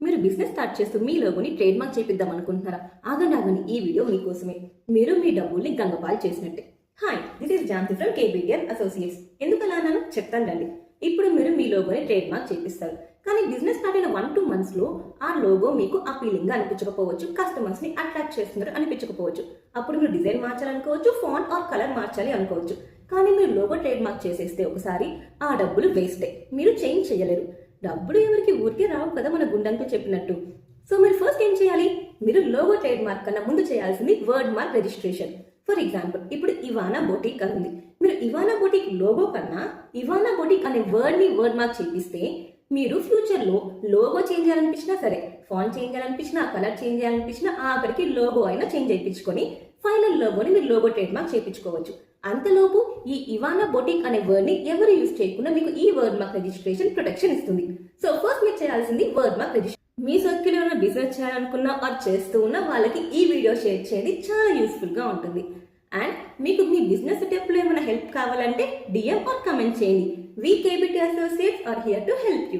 మీరు business start చేస్తూ మీ లోగోని trade mark చేపిద్దాం అనుకుంటున్నారా? ఆగండి, ఈ వీడియో మీకోసమే. మీరు మీ డబ్బుల్ని గంగపాలు చేసినట్టే. Hi, this is Jhansi from KBDN associates. ఎందుకు అలా అన్నాను చెప్తాను రండి. ఇప్పుడు మీరు మీ లోగోని ట్రేడ్ మార్క్ చేపిస్తారు, కానీ బిజినెస్ స్టార్ట్ అయిన 1-2 months లో ఆ లోగో మీకు అపీలింగ్ గా అనిపించకపోవచ్చు, కస్టమర్స్ ని అట్రాక్ట్ చేస్తున్నారు అనిపించకపోవచ్చు. అప్పుడు మీరు డిజైన్ మార్చాలనుకోవచ్చు, ఫాంట్ ఆర్ కలర్ మార్చాలి అనుకోవచ్చు. కానీ మీరు లోగో ట్రేడ్ మార్క్ చేసేస్తే ఒకసారి ఆ డబ్బులు వేస్టే, మీరు చేంజ్ చేయలేరు. డబ్బులు ఎవరికి ఊరికే రావు కదా, మన గుండంతో చెప్పినట్టు. సో మీరు ఫస్ట్ ఏం చేయాలి? మీరు లోగో ట్రేడ్ మార్క్ కన్నా ముందు చేయాల్సింది word mark registration. For example, ఇప్పుడు ఇవానా బొటిక్ అని ఉంది. మీరు ఇవానా బొటిక్ లోగో కన్నా ఇవానా బొటిక్ అనే వర్డ్ మార్క్ చేపిస్తే మీరు ఫ్యూచర్ లో లోగో చేంజ్ చేయాలనిపించినా సరే, ఫాంట్ చేంజ్ చేయాలనిపించినా, కలర్ చేంజ్ చేయాలనిపించినా ఆఖరికి లోగో అయినా చేంజ్ చేయించుకొని ఫైనల్ లోగోని మీరు లోగో ట్రేడ్ మార్క్ చేయించుకోవచ్చు. అంతలోపు ఈ ఇవానా బొటిక్ అనే వర్డ్ ని ఎవరు యూజ్ చేయకుండా మీకు ఈ వర్డ్ మార్క్ రిజిస్ట్రేషన్ ప్రొటెక్షన్ ఇస్తుంది. సో ఫస్ట్ మీరు చేయాల్సింది వర్డ్ మార్క్ రిజిస్ట్రేషన్. మీ సర్కిల్ ఏమైనా బిజినెస్ చేయాలనుకున్నా ఆర్ చేస్తూ ఉన్న వాళ్ళకి ఈ వీడియో షేర్ చేయండి, చాలా యూస్ఫుల్ గా ఉంటుంది. అండ్ మీకు మీ బిజినెస్ సెటప్ లో ఏమైనా హెల్ప్ కావాలంటే DM ఆర్ కమెంట్ చేయండి. We KBT Associates are here to help you.